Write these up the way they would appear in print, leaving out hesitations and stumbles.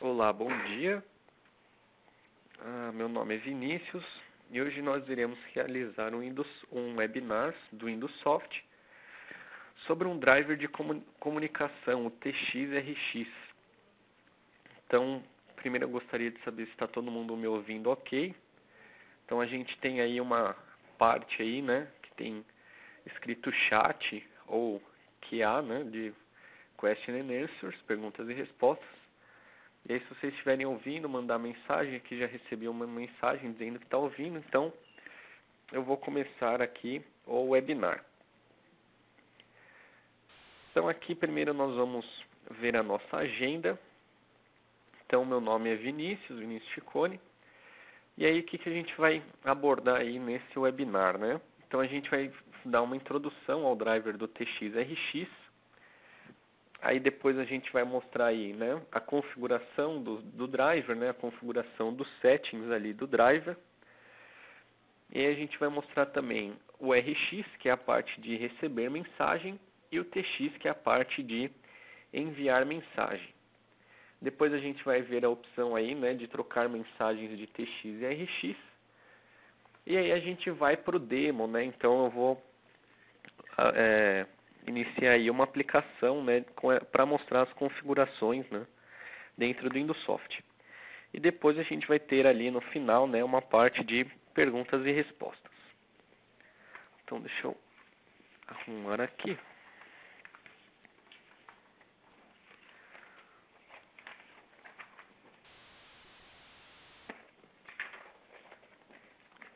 Olá, bom dia. Meu nome é Vinícius e hoje nós iremos realizar um webinar do Windows-Soft sobre um driver de comunicação, o TXRX. Então, primeiro eu gostaria de saber se está todo mundo me ouvindo ok. Então a gente tem aí uma parte aí, né, que tem escrito chat ou QA, né, de Question and Answers, perguntas e respostas. E aí, se vocês estiverem ouvindo, mandar mensagem, aqui já recebi uma mensagem dizendo que está ouvindo, então eu vou começar aqui o webinar. Então aqui primeiro nós vamos ver a nossa agenda. Então meu nome é Vinícius Ciccone. E aí o que a gente vai abordar aí nesse webinar, né? Então a gente vai dar uma introdução ao driver do TXRX. Aí depois a gente vai mostrar aí, né, a configuração do driver, né, a configuração dos settings ali do driver. E aí a gente vai mostrar também o RX, que é a parte de receber mensagem, e o TX, que é a parte de enviar mensagem. Depois a gente vai ver a opção aí, né, de trocar mensagens de TX e RX. E aí a gente vai para o demo, né, então eu vou iniciar aí uma aplicação, né, para mostrar as configurações, né, dentro do Windows-Soft. E depois a gente vai ter ali no final, né, uma parte de perguntas e respostas. Então deixa eu arrumar aqui.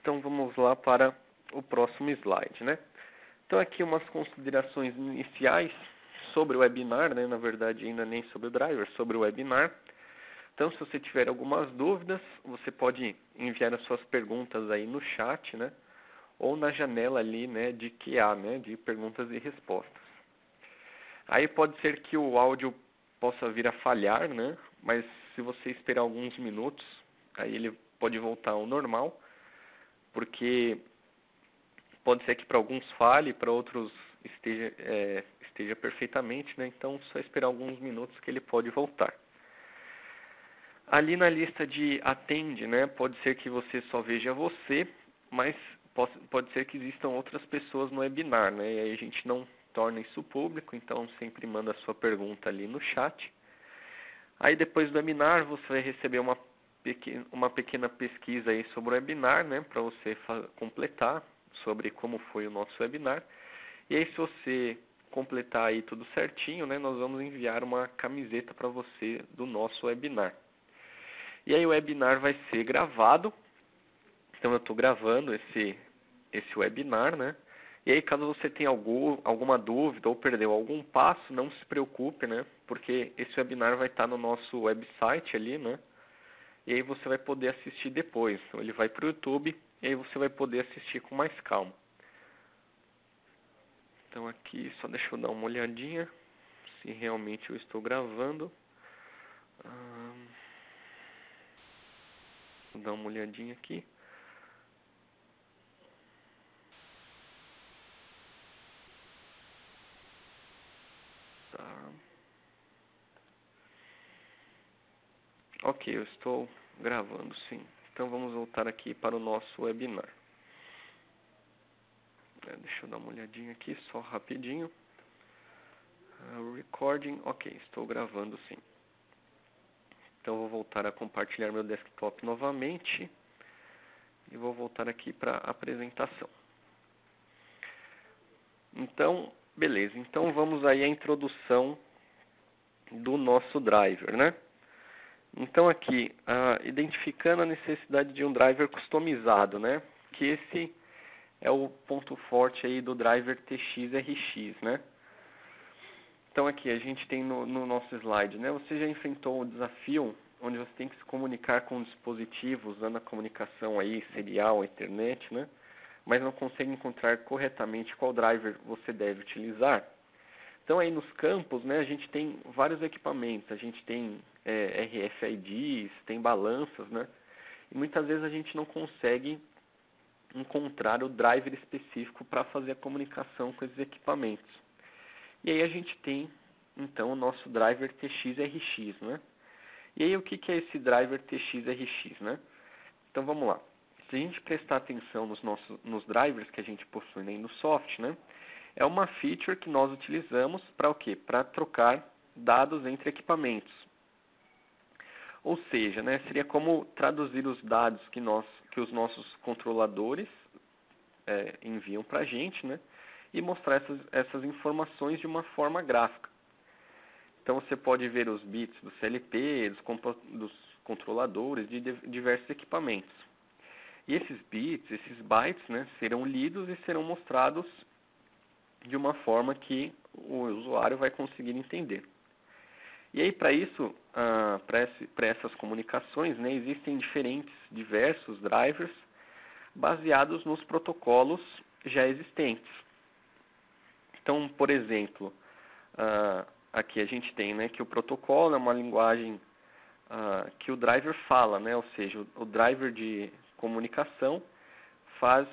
Então vamos lá para o próximo slide, né? Então aqui umas considerações iniciais sobre o webinar, né? Na verdade ainda nem sobre o driver, sobre o webinar. Então se você tiver algumas dúvidas, você pode enviar as suas perguntas aí no chat, né? Ou na janela ali, né, de QA, né, de perguntas e respostas. Aí pode ser que o áudio possa vir a falhar, né? Mas se você esperar alguns minutos, aí ele pode voltar ao normal, porque pode ser que para alguns falhe, para outros esteja perfeitamente, né? Então só esperar alguns minutos que ele pode voltar. Ali na lista de atende, né? Pode ser que você só veja você, mas pode ser que existam outras pessoas no webinar, né? E aí a gente não torna isso público, então sempre manda a sua pergunta ali no chat. Aí depois do webinar você vai receber uma pequena pesquisa aí sobre o webinar, né? Para você completar sobre como foi o nosso webinar. E aí se você completar aí tudo certinho, né? Nós vamos enviar uma camiseta para você do nosso webinar. E aí o webinar vai ser gravado. Então eu estou gravando esse webinar, né? E aí caso você tenha alguma dúvida ou perdeu algum passo, não se preocupe, né? Porque esse webinar vai estar no nosso website ali, né? E aí você vai poder assistir depois. Então ele vai para o YouTube e aí você vai poder assistir com mais calma. Então aqui só deixa eu dar uma olhadinha se realmente eu estou gravando. Vou dar uma olhadinha aqui. Tá. Ok, eu estou gravando sim. Então vamos voltar aqui para o nosso webinar. Deixa eu dar uma olhadinha aqui, só rapidinho. Recording, ok, estou gravando sim. Então vou voltar a compartilhar meu desktop novamente. E vou voltar aqui para a apresentação. Então, beleza. Então vamos aí à introdução do nosso driver, né? Então aqui, identificando a necessidade de um driver customizado, né? Que esse é o ponto forte aí do driver TXRX, né? Então aqui a gente tem no nosso slide, né? Você já enfrentou o desafio onde você tem que se comunicar com o dispositivo usando a comunicação aí serial, Ethernet, né? Mas não consegue encontrar corretamente qual driver você deve utilizar. Então aí nos campos, né, a gente tem vários equipamentos, a gente tem RFIDs, tem balanças, né? E muitas vezes a gente não consegue encontrar o driver específico para fazer a comunicação com esses equipamentos. E aí a gente tem, então, o nosso driver TXRX, né? E aí o que é esse driver TX-RX, né? Então vamos lá. Se a gente prestar atenção nos drivers que a gente possui na Indusoft, né? É uma feature que nós utilizamos para o quê? Para trocar dados entre equipamentos. Ou seja, né, seria como traduzir os dados que os nossos controladores enviam para a gente, né, e mostrar essas informações de uma forma gráfica. Então você pode ver os bits do CLP, dos controladores de diversos equipamentos. E esses bits, esses bytes, né, serão lidos e serão mostrados de uma forma que o usuário vai conseguir entender. E aí, para isso, para essas comunicações, né, existem diversos drivers baseados nos protocolos já existentes. Então, por exemplo, aqui a gente tem, né, que o protocolo é uma linguagem que o driver fala, né, ou seja, o driver de comunicação faz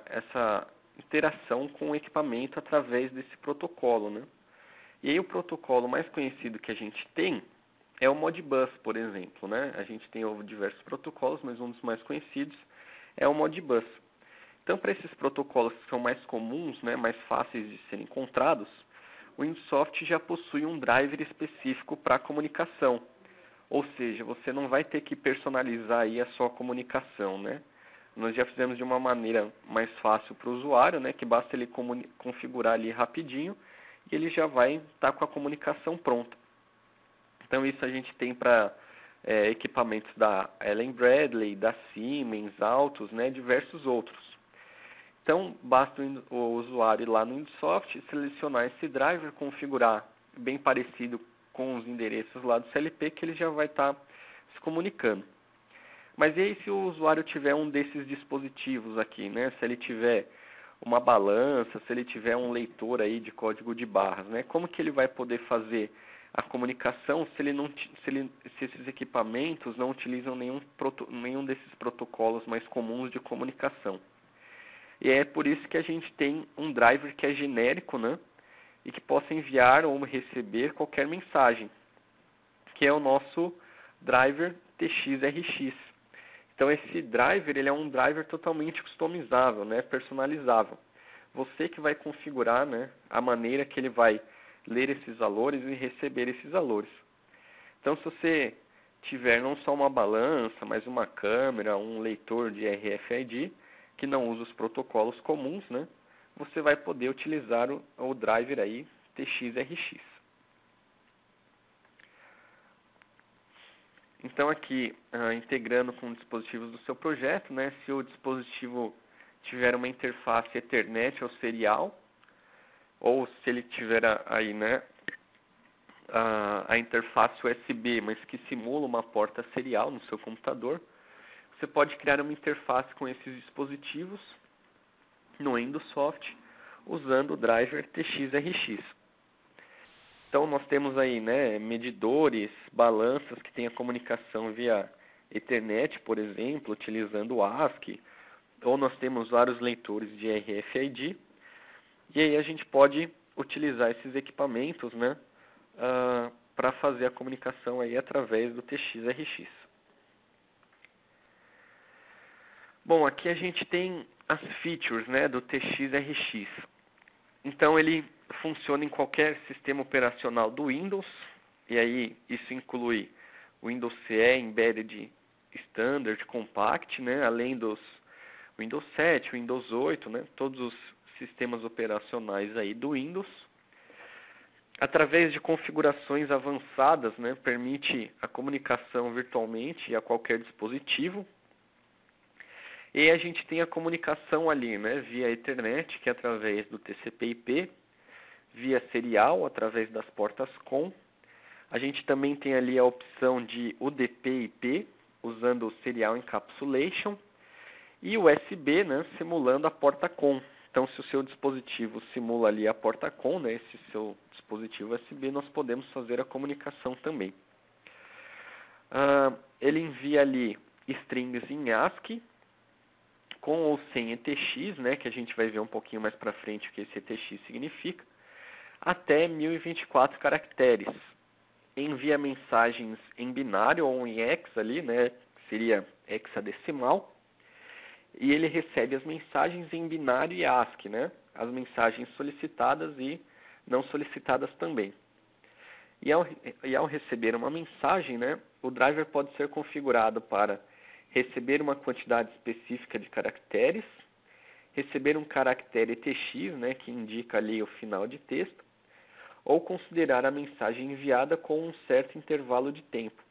essa interação com o equipamento através desse protocolo, né? E aí o protocolo mais conhecido que a gente tem é o Modbus, por exemplo, né? A gente tem diversos protocolos, mas um dos mais conhecidos é o Modbus. Então, para esses protocolos que são mais comuns, né, mais fáceis de serem encontrados, o Indusoft já possui um driver específico para comunicação. Ou seja, você não vai ter que personalizar aí a sua comunicação, né? Nós já fizemos de uma maneira mais fácil para o usuário, né, que basta ele configurar ali rapidinho e ele já vai estar com a comunicação pronta. Então isso a gente tem para equipamentos da Allen Bradley, da Siemens, Altus, né, diversos outros. Então basta o usuário ir lá no Indusoft, selecionar esse driver, configurar bem parecido com os endereços lá do CLP que ele já vai estar se comunicando. Mas e aí se o usuário tiver um desses dispositivos aqui, né? Se ele tiver uma balança, se ele tiver um leitor aí de código de barras, né? Como que ele vai poder fazer a comunicação se esses equipamentos não utilizam nenhum desses protocolos mais comuns de comunicação? E é por isso que a gente tem um driver que é genérico, né? E que possa enviar ou receber qualquer mensagem, que é o nosso driver TX-RX. Então esse driver, ele é um driver totalmente customizável, né, personalizável. Você que vai configurar, né, a maneira que ele vai ler esses valores e receber esses valores. Então se você tiver não só uma balança, mas uma câmera, um leitor de RFID, que não usa os protocolos comuns, né, você vai poder utilizar o driver aí TX-RX. Então aqui, integrando com dispositivos do seu projeto, né, se o dispositivo tiver uma interface Ethernet ou serial, ou se ele tiver aí, né, a interface USB, mas que simula uma porta serial no seu computador, você pode criar uma interface com esses dispositivos no Indusoft, usando o driver TX-RX. Então nós temos aí, né, medidores, balanças que têm a comunicação via Ethernet, por exemplo, utilizando o ASCII, ou nós temos vários leitores de RFID, e aí a gente pode utilizar esses equipamentos, né, para fazer a comunicação aí através do TX-RX. Bom, aqui a gente tem as features, né, do TX-RX. Então ele funciona em qualquer sistema operacional do Windows, e aí isso inclui o Windows CE Embedded Standard Compact, né, além dos Windows 7, Windows 8, né, todos os sistemas operacionais aí do Windows. Através de configurações avançadas, né, permite a comunicação virtualmente a qualquer dispositivo. E a gente tem a comunicação ali, né, via Ethernet, que é através do TCP/IP, via serial, através das portas COM. A gente também tem ali a opção de UDP/IP, usando o Serial Encapsulation, e o USB, né, simulando a porta COM. Então, se o seu dispositivo simula ali a porta COM, né, esse seu dispositivo USB, nós podemos fazer a comunicação também. Ele envia ali strings em ASCII, com ou sem ETX, né, que a gente vai ver um pouquinho mais para frente o que esse ETX significa, até 1024 caracteres. envia mensagens em binário ou em hex ali, né? Seria hexadecimal. E ele recebe as mensagens em binário e ASCII, né? As mensagens solicitadas e não solicitadas também. E ao receber uma mensagem, né, o driver pode ser configurado para receber uma quantidade específica de caracteres, receber um caractere ETX, né, que indica ali o final de texto, ou considerar a mensagem enviada com um certo intervalo de tempo.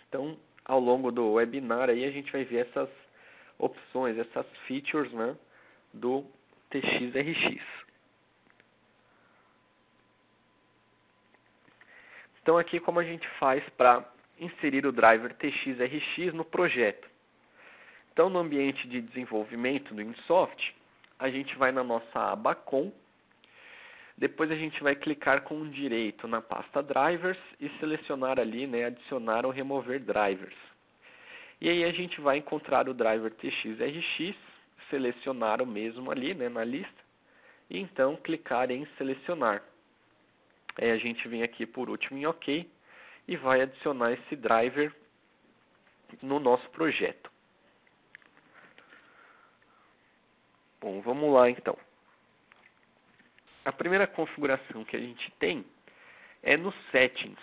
Então, ao longo do webinar aí a gente vai ver essas opções, essas features, né, do TXRX. Então aqui como a gente faz para inserir o driver TXRX no projeto. Então no ambiente de desenvolvimento do InSoft, a gente vai na nossa aba Com, depois a gente vai clicar com direito na pasta Drivers e selecionar ali, né, adicionar ou remover drivers. E aí a gente vai encontrar o driver TXRX, selecionar o mesmo ali, né, na lista, e então clicar em selecionar. Aí a gente vem aqui por último em OK e vai adicionar esse driver no nosso projeto. Bom, vamos lá então. A primeira configuração que a gente tem é nos Settings.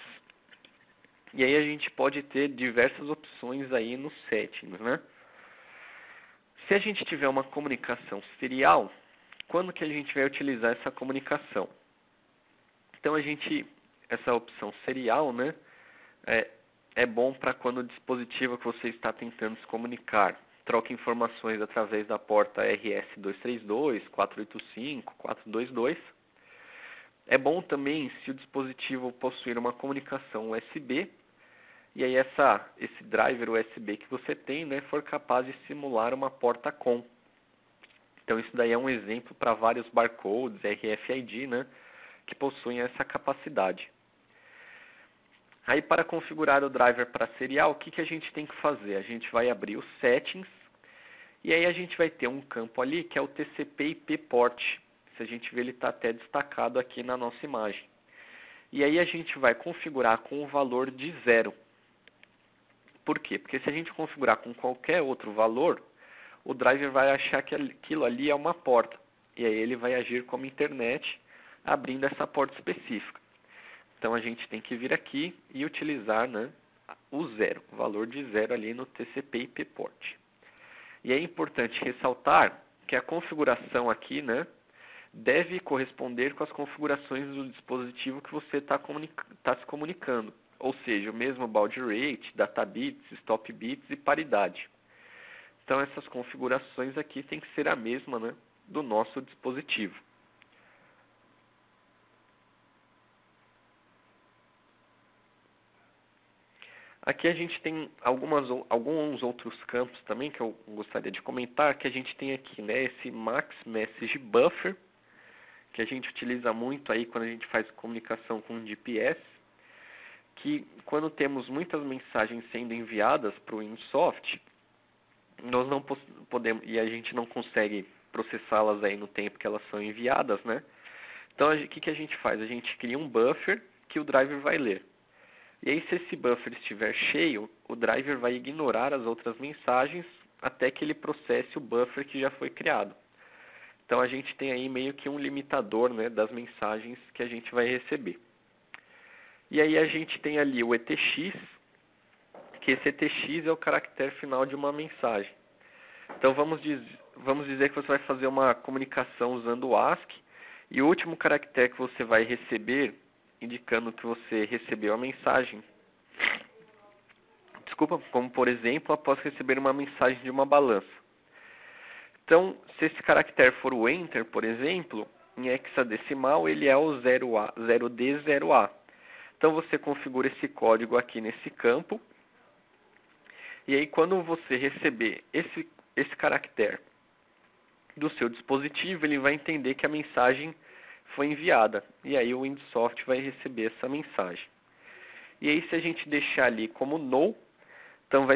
E aí a gente pode ter diversas opções aí nos Settings, né? Se a gente tiver uma comunicação serial, quando que a gente vai utilizar essa comunicação? Então essa opção serial, né, é bom para quando o dispositivo que você está tentando se comunicar troca informações através da porta RS-232, 485, 422. É bom também se o dispositivo possuir uma comunicação USB, e aí esse driver USB que você tem, né, for capaz de simular uma porta COM. Então isso daí é um exemplo para vários barcodes, RFID, né, que possuem essa capacidade. Aí para configurar o driver para serial, o que a gente tem que fazer? A gente vai abrir os Settings, e aí a gente vai ter um campo ali que é o TCP/IP Port. Se a gente ver, ele está até destacado aqui na nossa imagem. E aí a gente vai configurar com o valor de 0. Por quê? Porque se a gente configurar com qualquer outro valor, o driver vai achar que aquilo ali é uma porta. E aí ele vai agir como internet, abrindo essa porta específica. Então a gente tem que vir aqui e utilizar, né, o 0, o valor de 0 ali no TCP/IP Port. E é importante ressaltar que a configuração aqui, né, deve corresponder com as configurações do dispositivo que você está se comunicando. Ou seja, o mesmo baud rate, data bits, stop bits e paridade. Então essas configurações aqui tem que ser a mesma, né, do nosso dispositivo. Aqui a gente tem alguns outros campos também que eu gostaria de comentar, que a gente tem aqui, né, esse Max Message Buffer, que a gente utiliza muito aí quando a gente faz comunicação com o GPS, que quando temos muitas mensagens sendo enviadas para o InSoft, nós não podemos, e a gente não consegue processá-las aí no tempo que elas são enviadas, né? Então o que a gente faz? A gente cria um buffer que o driver vai ler. E aí, se esse buffer estiver cheio, o driver vai ignorar as outras mensagens até que ele processe o buffer que já foi criado. Então, a gente tem aí meio que um limitador, né, das mensagens que a gente vai receber. E aí, a gente tem ali o ETX, que esse ETX é o caractere final de uma mensagem. Então, vamos dizer que você vai fazer uma comunicação usando o ASCII, e o último caractere que você vai receber, indicando que você recebeu a mensagem. Desculpa, como por exemplo, após receber uma mensagem de uma balança. Então, se esse caractere for o Enter, por exemplo, em hexadecimal ele é o 0A, 0D, 0A. Então você configura esse código aqui nesse campo. E aí quando você receber esse caractere do seu dispositivo, ele vai entender que a mensagem foi enviada, e aí o InSoft vai receber essa mensagem. E aí se a gente deixar ali como no, então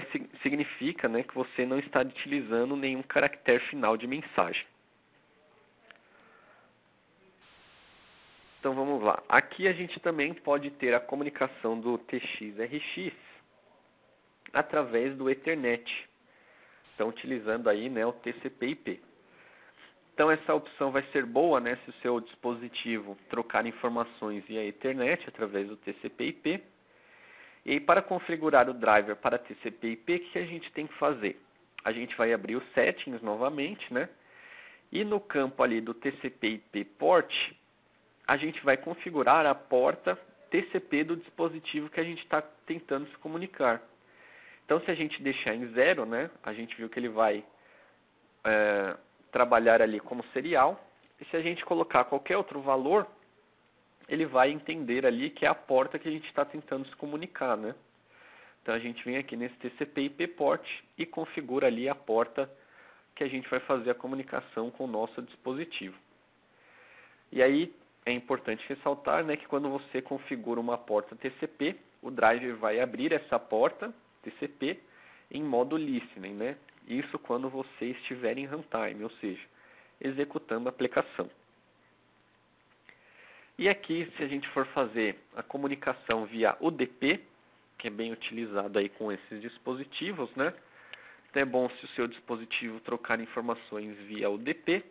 significa, né, que você não está utilizando nenhum caractere final de mensagem. Então vamos lá. Aqui a gente também pode ter a comunicação do TX/RX através do Ethernet. Então utilizando aí, né, o TCP/IP. Então essa opção vai ser boa, né, se o seu dispositivo trocar informações via Ethernet através do TCP/IP. E aí, para configurar o driver para TCP/IP, o que a gente tem que fazer? A gente vai abrir os settings novamente, né? E no campo ali do TCP/IP port, a gente vai configurar a porta TCP do dispositivo que a gente está tentando se comunicar. Então, se a gente deixar em 0, né, a gente viu que ele vai trabalhar ali como serial. E se a gente colocar qualquer outro valor, ele vai entender ali que é a porta que a gente está tentando se comunicar, né? Então, a gente vem aqui nesse TCP/IP port e configura ali a porta que a gente vai fazer a comunicação com o nosso dispositivo. E aí, é importante ressaltar, né, que quando você configura uma porta TCP, o driver vai abrir essa porta TCP em modo listening, né? Isso quando você estiver em runtime, ou seja, executando a aplicação. E aqui, se a gente for fazer a comunicação via UDP, que é bem utilizado aí com esses dispositivos, né? Então é bom se o seu dispositivo trocar informações via UDP.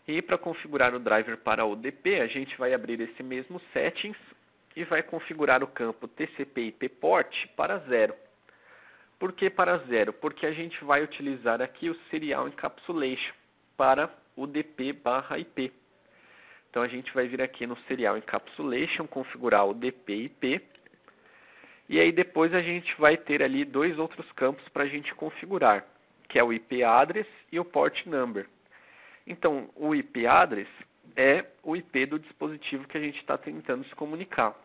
E para configurar o driver para UDP, a gente vai abrir esse mesmo settings e vai configurar o campo TCP/IP port para 0. Por que para 0? Porque a gente vai utilizar aqui o Serial Encapsulation para UDP/IP. Então a gente vai vir aqui no Serial Encapsulation, configurar o UDP/IP. E aí depois a gente vai ter ali dois outros campos para a gente configurar, que é o IP address e o port number. Então, o IP address é o IP do dispositivo que a gente está tentando se comunicar.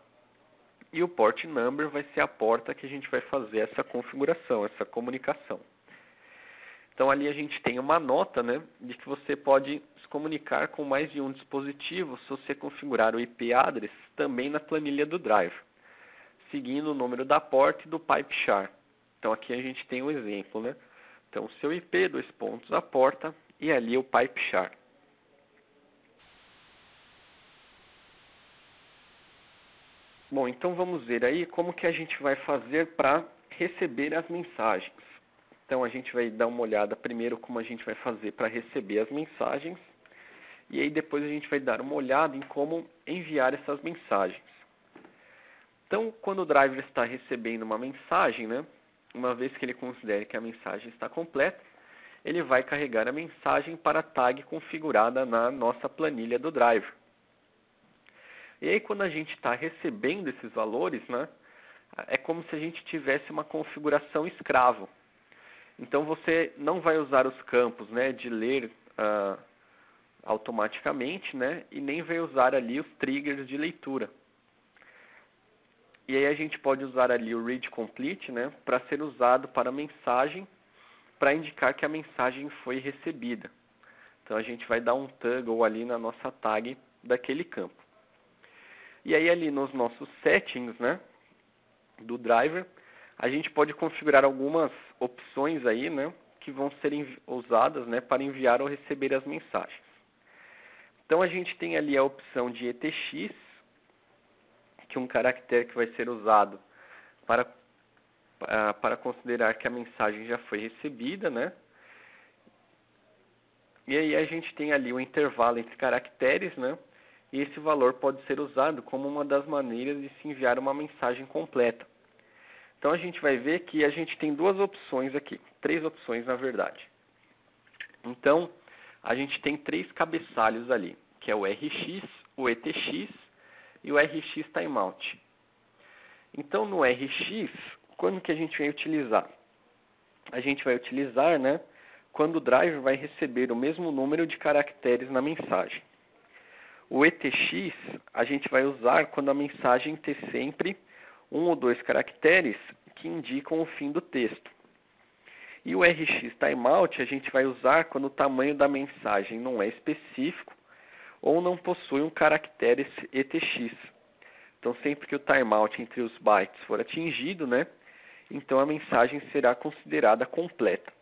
E o port number vai ser a porta que a gente vai fazer essa configuração, essa comunicação. Então, ali a gente tem uma nota, né, de que você pode se comunicar com mais de um dispositivo se você configurar o IP address também na planilha do driver, seguindo o número da porta e do pipe char. Então, aqui a gente tem um exemplo, né? Então, o seu IP, 2 pontos a porta, e ali o pipe char. Bom, então vamos ver aí como que a gente vai fazer para receber as mensagens. Então a gente vai dar uma olhada primeiro como a gente vai fazer para receber as mensagens. E aí depois a gente vai dar uma olhada em como enviar essas mensagens. Então, quando o driver está recebendo uma mensagem, né, uma vez que ele considere que a mensagem está completa, ele vai carregar a mensagem para a tag configurada na nossa planilha do driver. E aí, quando a gente está recebendo esses valores, né, é como se a gente tivesse uma configuração escravo. Então, você não vai usar os campos, né, de ler automaticamente, né, e nem vai usar ali os triggers de leitura. E aí a gente pode usar ali o read complete, né, para ser usado para a mensagem, para indicar que a mensagem foi recebida. Então a gente vai dar um toggle ali na nossa tag daquele campo. E aí ali nos nossos settings, né, do driver, a gente pode configurar algumas opções aí, né, que vão ser usadas, né, para enviar ou receber as mensagens. Então a gente tem ali a opção de ETX, que é um caractere que vai ser usado para considerar que a mensagem já foi recebida, né? E aí a gente tem ali o intervalo entre caracteres, né? E esse valor pode ser usado como uma das maneiras de se enviar uma mensagem completa. Então a gente vai ver que a gente tem duas opções aqui, 3 opções na verdade. Então a gente tem 3 cabeçalhos ali, que é o RX, o ETX e o RX Timeout. Então no RX, quando que a gente vai utilizar? A gente vai utilizar, né, quando o driver vai receber o mesmo número de caracteres na mensagem. O ETX a gente vai usar quando a mensagem tem sempre 1 ou 2 caracteres que indicam o fim do texto. E o RX Timeout a gente vai usar quando o tamanho da mensagem não é específico ou não possui um caractere ETX. Então, sempre que o timeout entre os bytes for atingido, né, então a mensagem será considerada completa.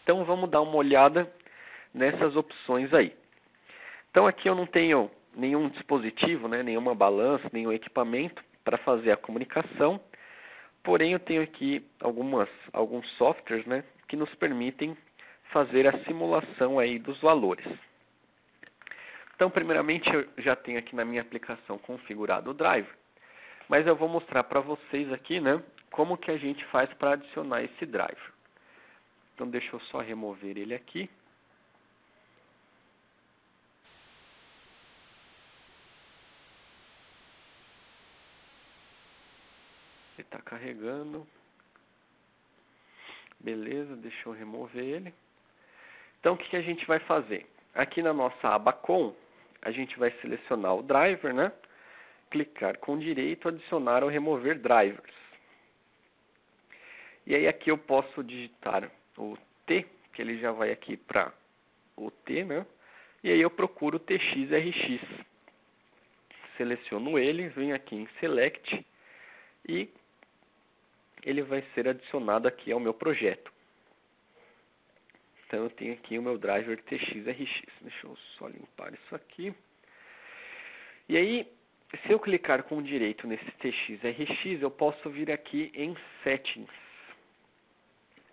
Então, vamos dar uma olhada nessas opções aí. Então, aqui eu não tenho nenhum dispositivo, né, nenhuma balança, nenhum equipamento para fazer a comunicação. Porém, eu tenho aqui alguns softwares, né, que nos permitem fazer a simulação aí dos valores. Então, primeiramente, eu já tenho aqui na minha aplicação configurado o driver, mas eu vou mostrar para vocês aqui, né, como que a gente faz para adicionar esse driver. Então, deixa eu só remover ele aqui. Ele está carregando. Beleza, deixa eu remover ele. Então, o que a gente vai fazer? Aqui na nossa aba Com, a gente vai selecionar o driver, né? Clicar com direito, adicionar ou remover drivers. E aí aqui eu posso digitar o T, que ele já vai aqui para o T, né? E aí eu procuro o TXRX. Seleciono ele, venho aqui em Select e ele vai ser adicionado aqui ao meu projeto. Então eu tenho aqui o meu driver TXRX. Deixa eu só limpar isso aqui. E aí, se eu clicar com direito nesse TXRX, eu posso vir aqui em Settings.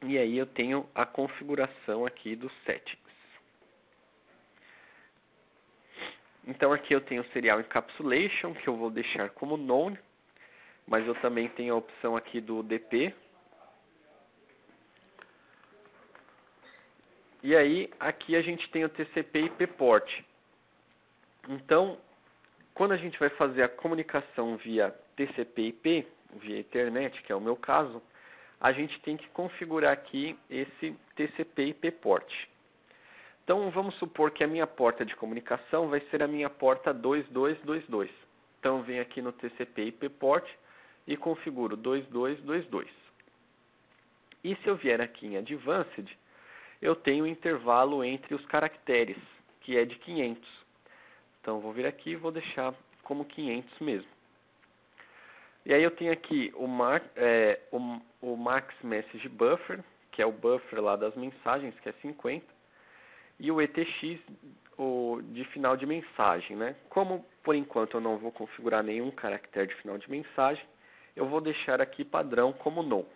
E aí eu tenho a configuração aqui dos Settings. Então aqui eu tenho o Serial Encapsulation, que eu vou deixar como Known, mas eu também tenho a opção aqui do DP. E aí, aqui a gente tem o TCP IP Port. Então, quando a gente vai fazer a comunicação via TCP IP, via Ethernet, que é o meu caso, a gente tem que configurar aqui esse TCP IP Port. Então, vamos supor que a minha porta de comunicação vai ser a minha porta 2222. Então, venho aqui no TCP IP Port e configuro 2222. E se eu vier aqui em Advanced, eu tenho um intervalo entre os caracteres, que é de 500. Então, vou vir aqui e vou deixar como 500 mesmo. E aí eu tenho aqui o Max Message Buffer, que é o buffer lá das mensagens, que é 50. E o ETX de final de mensagem, né? Como, por enquanto, eu não vou configurar nenhum caractere de final de mensagem, eu vou deixar aqui padrão como no.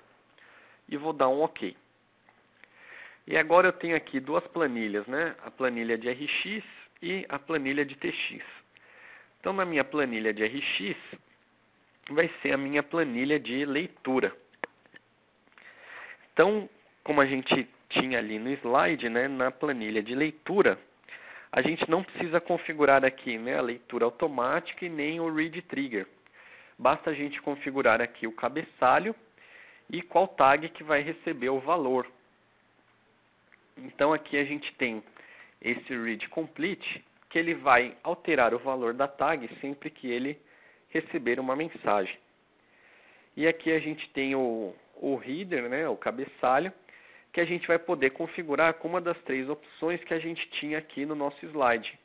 E vou dar um OK. E agora eu tenho aqui duas planilhas, né? A planilha de RX e a planilha de TX. Então, na minha planilha de RX, vai ser a minha planilha de leitura. Então, como a gente tinha ali no slide, né, na planilha de leitura, a gente não precisa configurar aqui, né, a leitura automática e nem o read trigger. Basta a gente configurar aqui o cabeçalho e qual tag que vai receber o valor. Então aqui a gente tem esse read complete, que ele vai alterar o valor da tag sempre que ele receber uma mensagem. E aqui a gente tem o header, né, o cabeçalho, que a gente vai poder configurar com uma das três opções que a gente tinha aqui no nosso slide.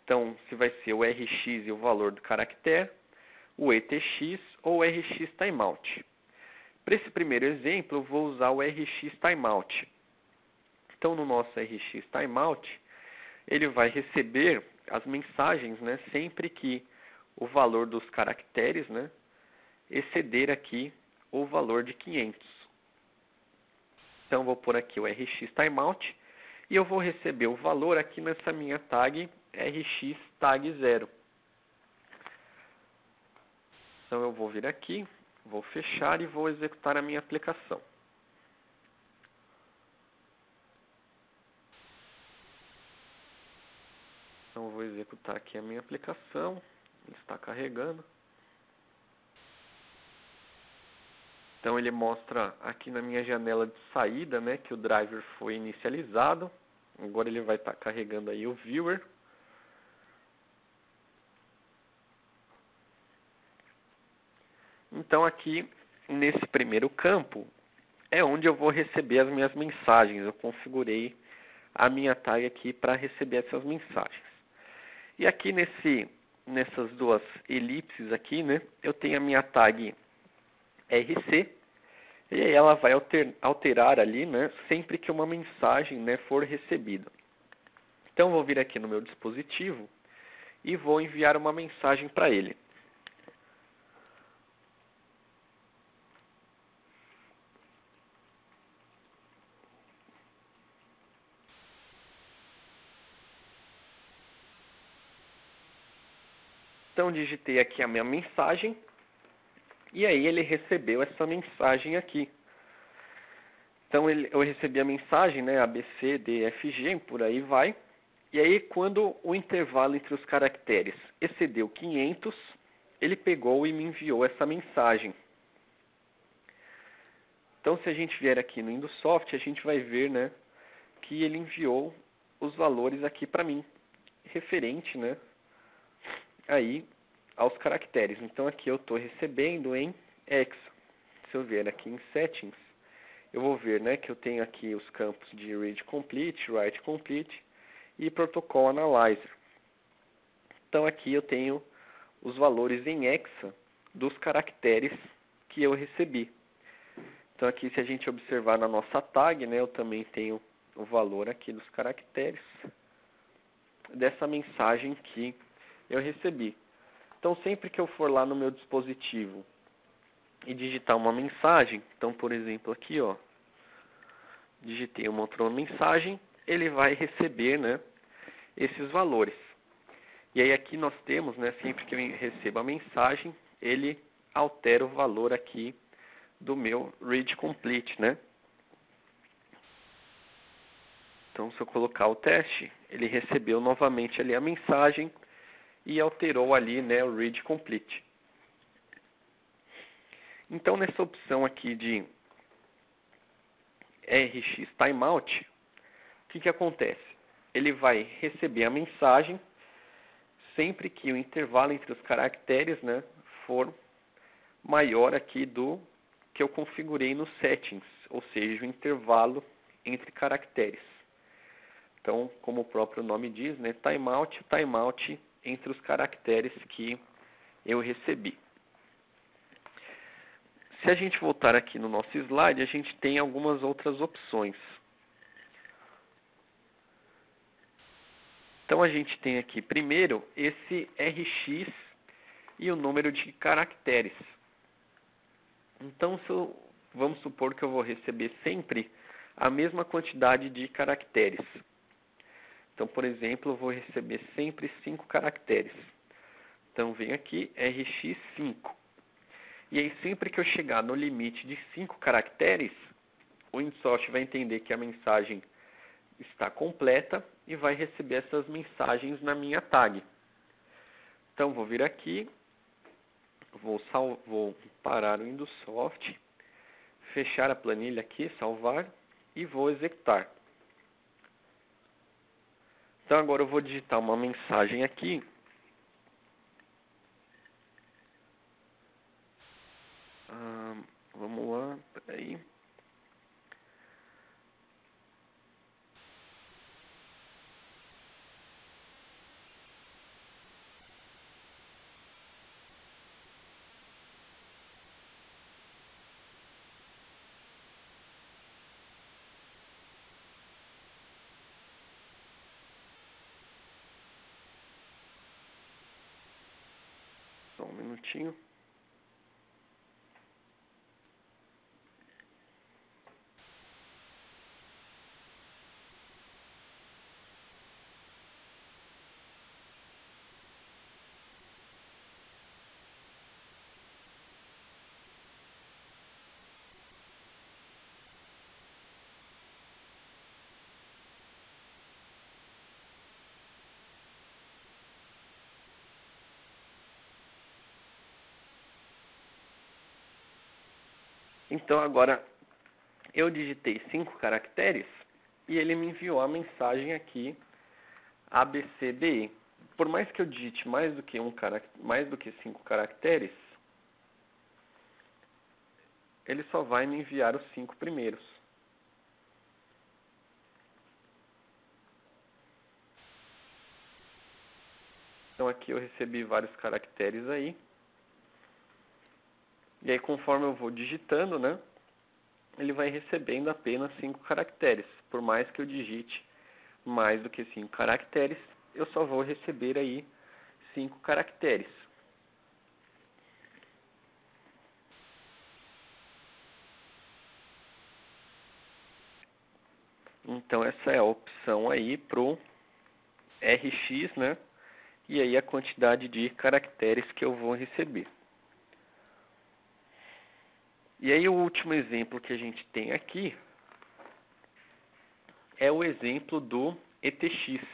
Então, se vai ser o RX e o valor do caractere, o ETX ou o RX Timeout. Para esse primeiro exemplo, eu vou usar o RX Timeout. Então, no nosso RX Timeout, ele vai receber as mensagens, né, sempre que o valor dos caracteres, né, exceder aqui o valor de 500. Então, vou pôr aqui o RX Timeout e eu vou receber o valor aqui nessa minha tag RX Tag 0. Então, eu vou vir aqui, vou fechar e vou executar a minha aplicação. Então, eu vou executar aqui a minha aplicação. Ele está carregando. Então ele mostra aqui na minha janela de saída, né, que o driver foi inicializado. Agora ele vai estar carregando aí o viewer. Então aqui nesse primeiro campo é onde eu vou receber as minhas mensagens. Eu configurei a minha tag aqui para receber essas mensagens. E aqui nessas duas elipses aqui, né, eu tenho a minha tag RC, e aí ela vai alterar ali, né, sempre que uma mensagem, né, for recebida. Então, eu vou vir aqui no meu dispositivo e vou enviar uma mensagem para ele. Então, digitei aqui a minha mensagem, e aí ele recebeu essa mensagem aqui. Então, eu recebi a mensagem, né, A, B, C, D, F, G, por aí vai. E aí, quando o intervalo entre os caracteres excedeu 500, ele pegou e me enviou essa mensagem. Então, se a gente vier aqui no Indusoft, a gente vai ver, né, que ele enviou os valores aqui para mim, referente, né, aí aos caracteres. Então, aqui eu estou recebendo em hexa. Se eu vier aqui em Settings, eu vou ver, né, que eu tenho aqui os campos de Read Complete, Write Complete e Protocol Analyzer. Então, aqui eu tenho os valores em hexa dos caracteres que eu recebi. Então, aqui, se a gente observar na nossa tag, né, eu também tenho o valor aqui dos caracteres dessa mensagem que eu recebi. Então, sempre que eu for lá no meu dispositivo e digitar uma mensagem, então, por exemplo, aqui, ó, digitei uma outra mensagem, ele vai receber, né, esses valores. E aí aqui nós temos, né, sempre que eu recebo a mensagem, ele altera o valor aqui do meu Read Complete, né? Então, se eu colocar o teste, ele recebeu novamente ali a mensagem e alterou ali, né, o Read Complete. Então, nessa opção aqui de RX Timeout, o que acontece? Ele vai receber a mensagem sempre que o intervalo entre os caracteres, né, for maior aqui do que eu configurei nos settings, ou seja, o intervalo entre caracteres. Então, como o próprio nome diz, né, timeout entre os caracteres que eu recebi. Se a gente voltar aqui no nosso slide, a gente tem algumas outras opções. Então, a gente tem aqui, primeiro, esse RX e o número de caracteres. Então, vamos supor que eu vou receber sempre a mesma quantidade de caracteres. Então, por exemplo, eu vou receber sempre 5 caracteres. Então, vem aqui RX5. E aí, sempre que eu chegar no limite de 5 caracteres, o Indusoft vai entender que a mensagem está completa e vai receber essas mensagens na minha tag. Então, vou vir aqui, vou parar o Indusoft, fechar a planilha aqui, salvar e vou executar. Então, agora eu vou digitar uma mensagem aqui. Vamos lá, peraí. Só um minutinho. Então, agora eu digitei 5 caracteres e ele me enviou a mensagem aqui ABCDE. Por mais que eu digite mais do que 5 caracteres, ele só vai me enviar os 5 primeiros. Então aqui eu recebi vários caracteres aí. E aí, conforme eu vou digitando, né, ele vai recebendo apenas 5 caracteres. Por mais que eu digite mais do que 5 caracteres, eu só vou receber aí 5 caracteres. Então essa é a opção aí pro RX, né? E aí a quantidade de caracteres que eu vou receber. E aí o último exemplo que a gente tem aqui é o exemplo do ETX.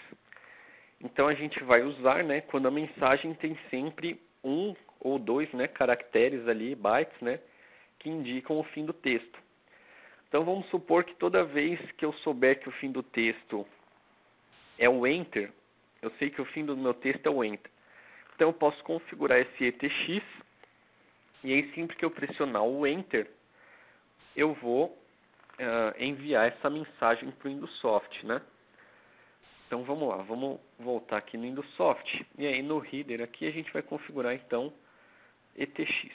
Então a gente vai usar, né, quando a mensagem tem sempre um ou dois, né, caracteres ali, bytes, né, que indicam o fim do texto. Então vamos supor que toda vez que eu souber que o fim do texto é o Enter, eu sei que o fim do meu texto é o Enter. Então eu posso configurar esse ETX, e aí sempre que eu pressionar o Enter, eu vou enviar essa mensagem para o Indusoft, né? Então vamos lá, vamos voltar aqui no Indusoft, e aí no Header aqui a gente vai configurar então ETX.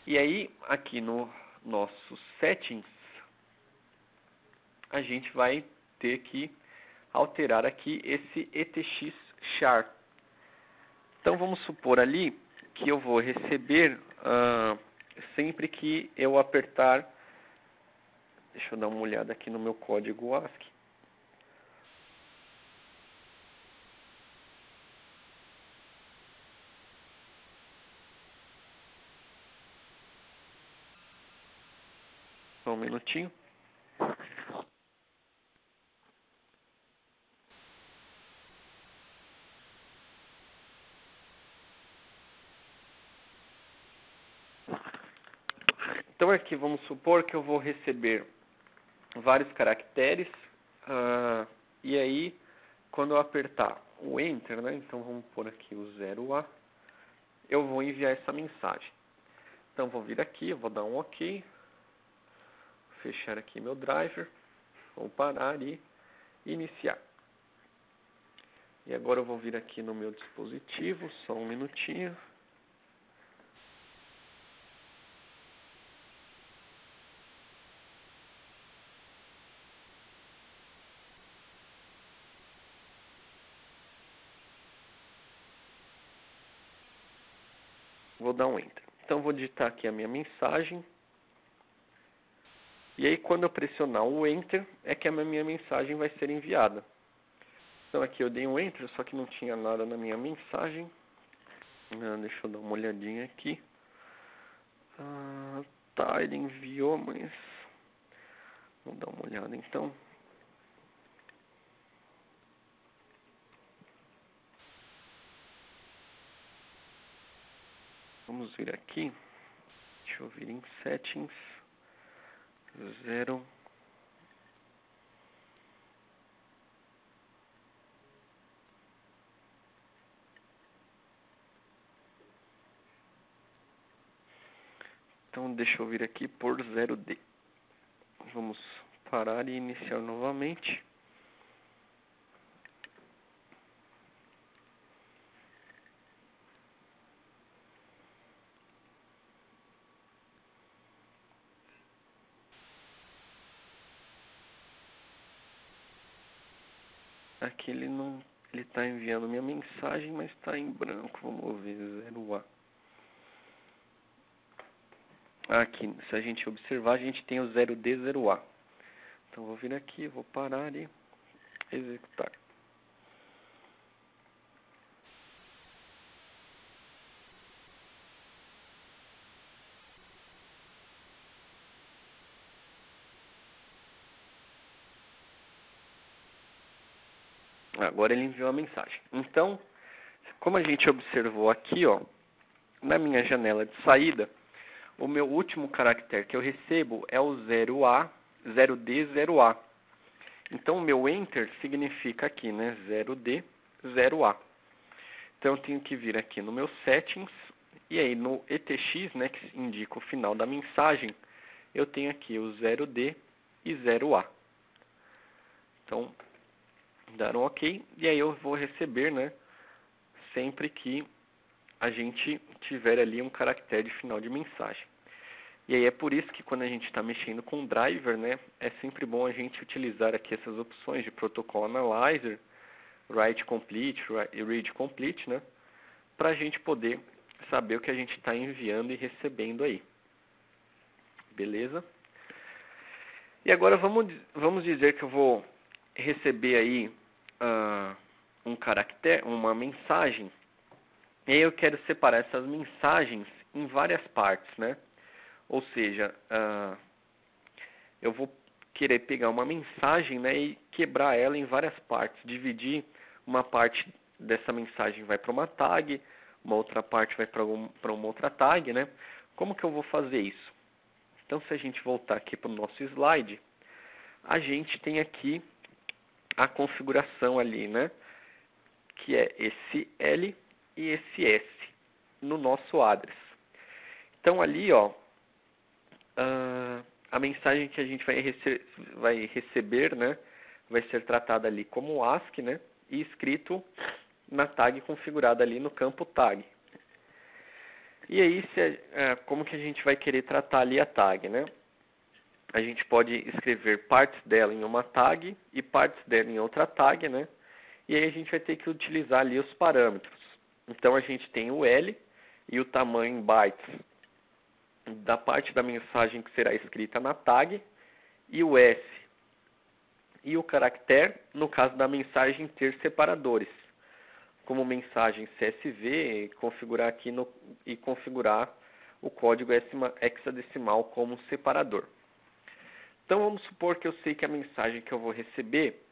E aí aqui no nosso Settings, a gente vai ter que alterar aqui esse ETX char. Então vamos supor ali que eu vou receber sempre que eu apertar. Deixa eu dar uma olhada aqui no meu código ASCII. Só um minutinho. Então aqui vamos supor que eu vou receber vários caracteres, e aí quando eu apertar o Enter, né, então vamos pôr aqui o 0A, eu vou enviar essa mensagem. Então vou vir aqui, eu vou dar um OK, fechar aqui meu driver, vou parar e iniciar. E agora eu vou vir aqui no meu dispositivo, só um minutinho. Vou dar um Enter. Então vou digitar aqui a minha mensagem. E aí quando eu pressionar o Enter, é que a minha mensagem vai ser enviada. Então aqui eu dei um Enter, só que não tinha nada na minha mensagem. Deixa eu dar uma olhadinha aqui. Tá, ele enviou, mas... Vou dar uma olhada então. Vamos vir aqui. Deixa eu vir em Settings. 0. Então deixa eu vir aqui por 0D. Vamos parar e iniciar novamente. Aqui ele não, ele está enviando minha mensagem, mas está em branco. Vamos ver 0A. Aqui, se a gente observar, a gente tem o 0D, 0A. Então vou vir aqui, vou parar e executar. Agora ele enviou a mensagem. Então, como a gente observou aqui, ó, na minha janela de saída, o meu último caractere que eu recebo é o 0A, 0D, 0A. Então, o meu Enter significa aqui, né, 0D, 0A. Então, eu tenho que vir aqui no meu Settings, e aí no ETX, né, que indica o final da mensagem, eu tenho aqui o 0D e 0A. Então, dar um OK, e aí eu vou receber, né, sempre que a gente tiver ali um caractere de final de mensagem. E aí é por isso que quando a gente está mexendo com o driver, né, é sempre bom a gente utilizar aqui essas opções de Protocol Analyzer write complete, read complete, né? Para a gente poder saber o que a gente está enviando e recebendo aí. Beleza? E agora vamos dizer que eu vou receber aí um caractere, uma mensagem. E aí eu quero separar essas mensagens em várias partes, né? Ou seja, eu vou querer pegar uma mensagem, né, e quebrar ela em várias partes, dividir uma parte dessa mensagem vai para uma tag, uma outra parte vai para uma outra tag, né? Como que eu vou fazer isso? Então, se a gente voltar aqui para o nosso slide, a gente tem aqui a configuração ali, né? Que é esse L e esse S no nosso address. Então, ali, ó, a mensagem que a gente vai receber, né, vai ser tratada ali como ASCII, né, e escrito na tag configurada ali no campo tag. E aí, como que a gente vai querer tratar ali a tag, né? A gente pode escrever partes dela em uma tag e partes dela em outra tag, né? E aí a gente vai ter que utilizar ali os parâmetros. Então, a gente tem o L e o tamanho em bytes da parte da mensagem que será escrita na tag, e o S e o caractere no caso da mensagem ter separadores, como mensagem CSV, configurar aqui e configurar o código hexadecimal como separador. Então vamos supor que eu sei que a mensagem que eu vou receber,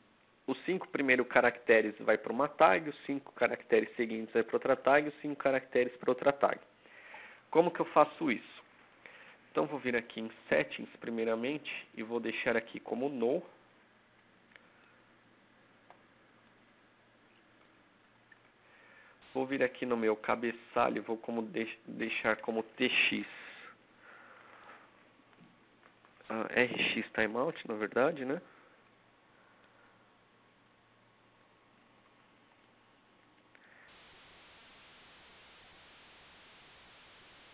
os 5 primeiros caracteres vai para uma tag, os 5 caracteres seguintes vai para outra tag, os 5 caracteres para outra tag. Como que eu faço isso? Então, vou vir aqui em Settings, primeiramente, e vou deixar aqui como No. Vou vir aqui no meu cabeçalho, vou deixar como TX. RX Timeout, na verdade, né?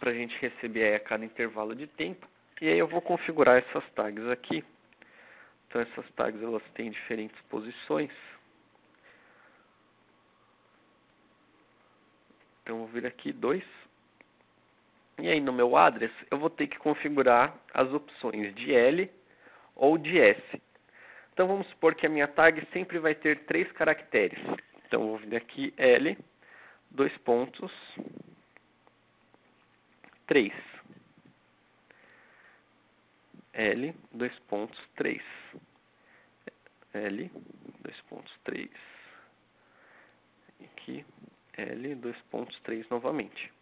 Para a gente receber aí a cada intervalo de tempo. E aí eu vou configurar essas tags aqui. Então, essas tags elas têm diferentes posições. Então, eu vou vir aqui 2. E aí, no meu address, eu vou ter que configurar as opções de L ou de S. Então, vamos supor que a minha tag sempre vai ter 3 caracteres. Então, eu vou vir aqui L, 2 pontos, 3. L, 2 pontos, 3. L, 2 pontos, 3. Aqui, L, 2 pontos, 3 novamente.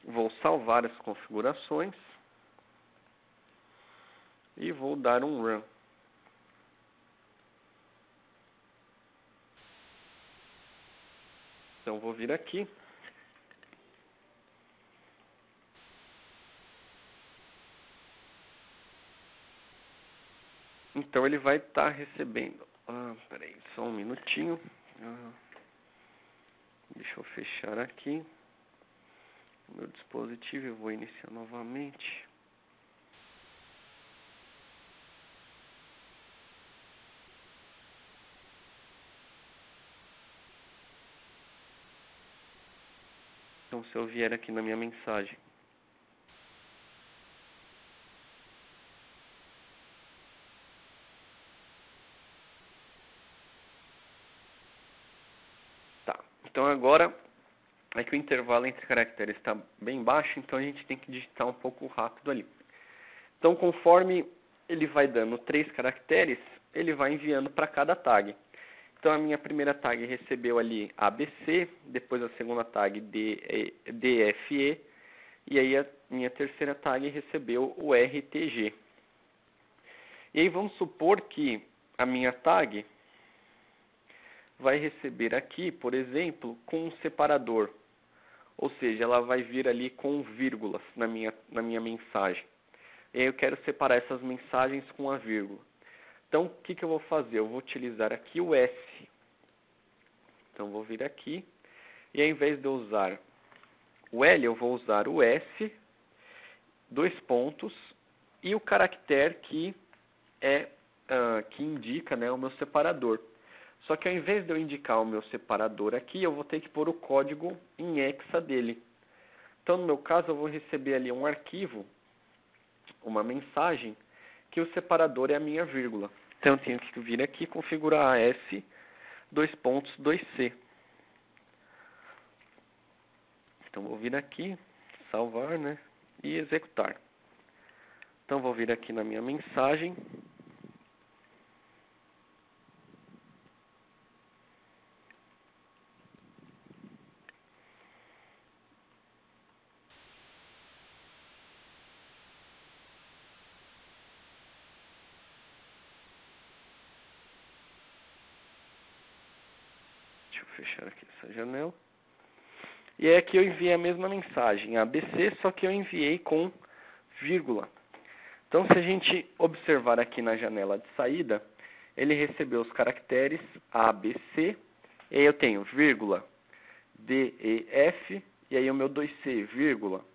Vou salvar as configurações e vou dar um run. Então, vou vir aqui. Então, ele vai estar recebendo... peraí, só um minutinho. Deixa eu fechar aqui o meu dispositivo. Eu vou iniciar novamente. Então, se eu vier aqui na minha mensagem, tá. Então, agora é que o intervalo entre caracteres está bem baixo, então a gente tem que digitar um pouco rápido ali. Então, conforme ele vai dando 3 caracteres, ele vai enviando para cada tag. Então, a minha primeira tag recebeu ali ABC, depois a segunda tag DFE, e aí a minha terceira tag recebeu o RTG. E aí vamos supor que a minha tag vai receber aqui, por exemplo, com um separador. Ou seja, ela vai vir ali com vírgulas na minha mensagem. E aí eu quero separar essas mensagens com a vírgula. Então, o que eu vou fazer? Eu vou utilizar aqui o S. Então, vou vir aqui. E ao invés de eu usar o L, eu vou usar o S, 2 pontos, e o caractere que indica, né, o meu separador. Só que ao invés de eu indicar o meu separador aqui, eu vou ter que pôr o código em hexa dele. Então, no meu caso, eu vou receber ali um arquivo, uma mensagem, que o separador é a minha vírgula. Então, eu tenho que vir aqui e configurar AS 2.2c. Então, vou vir aqui, salvar, né, e executar. Então, vou vir aqui na minha mensagem. Deixa eu fechar aqui essa janela. E aí aqui eu enviei a mesma mensagem, ABC, só que eu enviei com vírgula. Então, se a gente observar aqui na janela de saída, ele recebeu os caracteres ABC, e aí eu tenho vírgula, DEF, e aí o meu 2C, vírgula,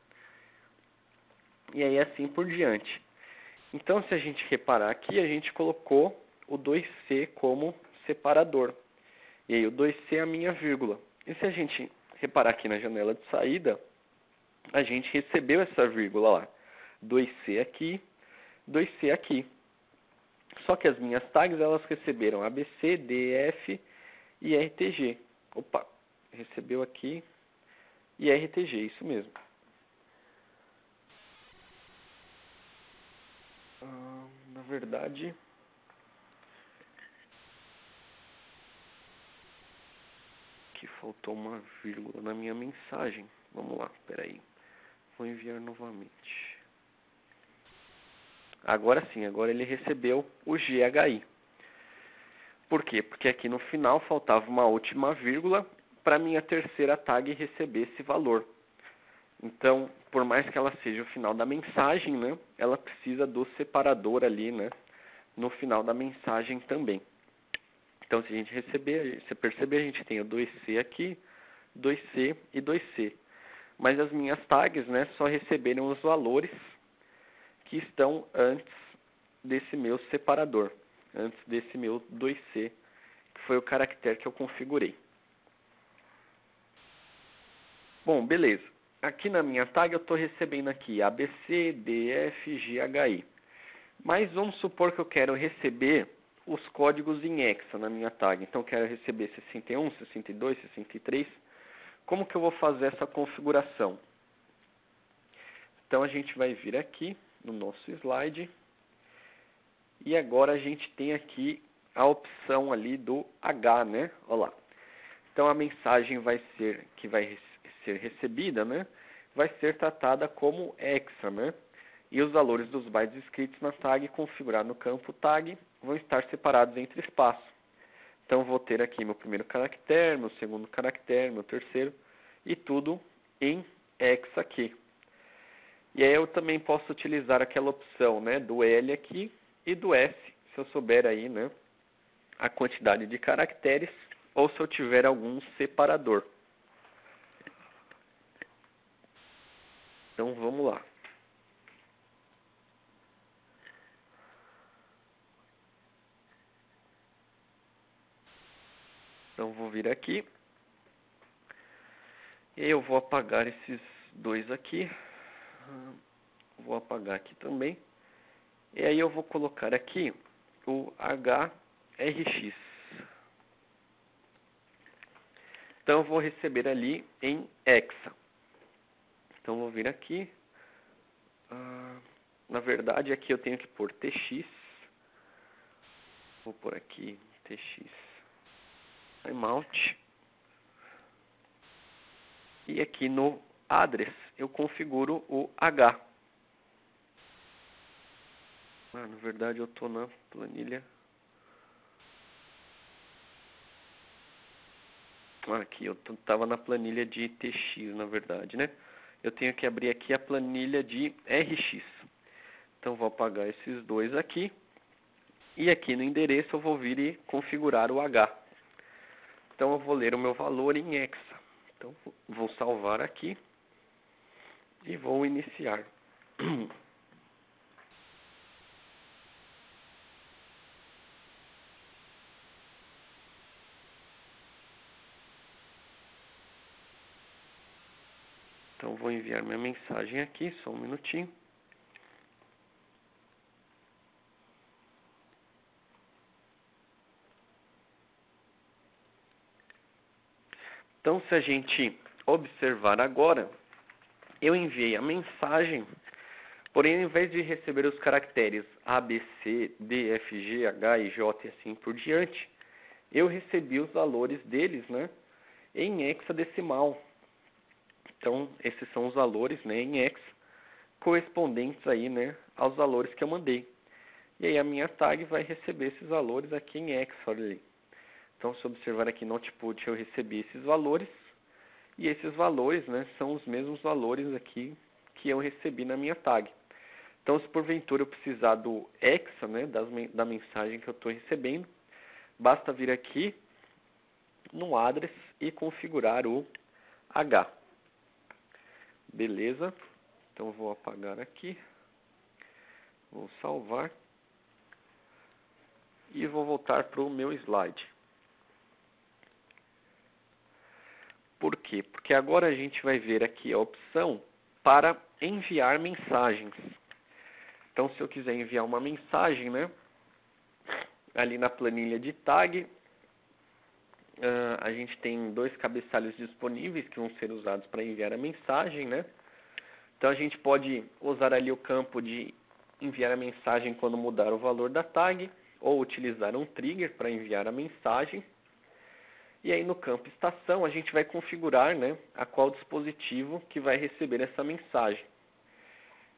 e aí assim por diante. Então, se a gente reparar aqui, a gente colocou o 2C como separador, e aí o 2C é a minha vírgula. E se a gente reparar aqui na janela de saída, a gente recebeu essa vírgula lá, 2C aqui, 2C aqui. Só que as minhas tags, elas receberam ABC, DEF e RTG. Opa, recebeu aqui e RTG, isso mesmo. Na verdade, aqui faltou uma vírgula na minha mensagem. Vamos lá, peraí. Vou enviar novamente. Agora sim, agora ele recebeu o GHI. Por quê? Porque aqui no final faltava uma última vírgula para minha terceira tag receber esse valor. Então, por mais que ela seja o final da mensagem, né, ela precisa do separador ali, né, no final da mensagem também. Então, se a gente receber, se perceber, a gente tem o 2C aqui, 2C e 2C. Mas as minhas tags, né, só receberam os valores que estão antes desse meu separador, antes desse meu 2C, que foi o caractere que eu configurei. Bom, beleza. Aqui na minha tag eu estou recebendo aqui ABC, DF, GHI. Mas vamos supor que eu quero receber os códigos em hexa na minha tag. Então eu quero receber 61, 62, 63. Como que eu vou fazer essa configuração? Então a gente vai vir aqui no nosso slide. E agora a gente tem aqui a opção ali do H, né? Olha lá. Então a mensagem vai ser recebida, né? Vai ser tratada como hexa, né? E os valores dos bytes escritos na tag configurado no campo tag vão estar separados entre espaços. Então vou ter aqui meu primeiro caractere, meu segundo caractere, meu terceiro e tudo em hexa aqui. E aí eu também posso utilizar aquela opção, né, do L aqui e do S, se eu souber aí, né, a quantidade de caracteres ou se eu tiver algum separador. Então vamos lá. Então vou vir aqui. E eu vou apagar esses dois aqui. Vou apagar aqui também. E aí eu vou colocar aqui o HRX. Então eu vou receber ali em hexa. Então vou vir aqui. Na verdade aqui eu tenho que pôr TX. Vou pôr aqui TX timeout. E aqui no address eu configuro o H. Na verdade eu estou na planilha. Aqui eu estava na planilha de TX, na verdade, né? Eu tenho que abrir aqui a planilha de RX. Então vou apagar esses dois aqui. E aqui no endereço eu vou vir e configurar o H. Então eu vou ler o meu valor em hexa. Então vou salvar aqui e vou iniciar. vou enviar minha mensagem aqui, só um minutinho. Então, se a gente observar agora, eu enviei a mensagem, porém, ao invés de receber os caracteres A, B, C, D, F, G, H, I, J e assim por diante, eu recebi os valores deles, né, em hexadecimal. Então, esses são os valores, né, em hex, correspondentes aí, né, aos valores que eu mandei. E aí a minha tag vai receber esses valores aqui em hex, olha ali. Então, se observar aqui no output, eu recebi esses valores. E esses valores, né, são os mesmos valores aqui que eu recebi na minha tag. Então, se porventura eu precisar do hexa, né, da mensagem que eu estou recebendo, basta vir aqui no address e configurar o H. Beleza? Então, eu vou apagar aqui. Vou salvar. E vou voltar para o meu slide. Por quê? Porque agora a gente vai ver aqui a opção para enviar mensagens. Então, se eu quiser enviar uma mensagem, né, ali na planilha de tag, a gente tem 2 cabeçalhos disponíveis que vão ser usados para enviar a mensagem, né? Então, a gente pode usar ali o campo de enviar a mensagem quando mudar o valor da tag, ou utilizar um trigger para enviar a mensagem. E aí no campo estação a gente vai configurar, né, a qual dispositivo que vai receber essa mensagem.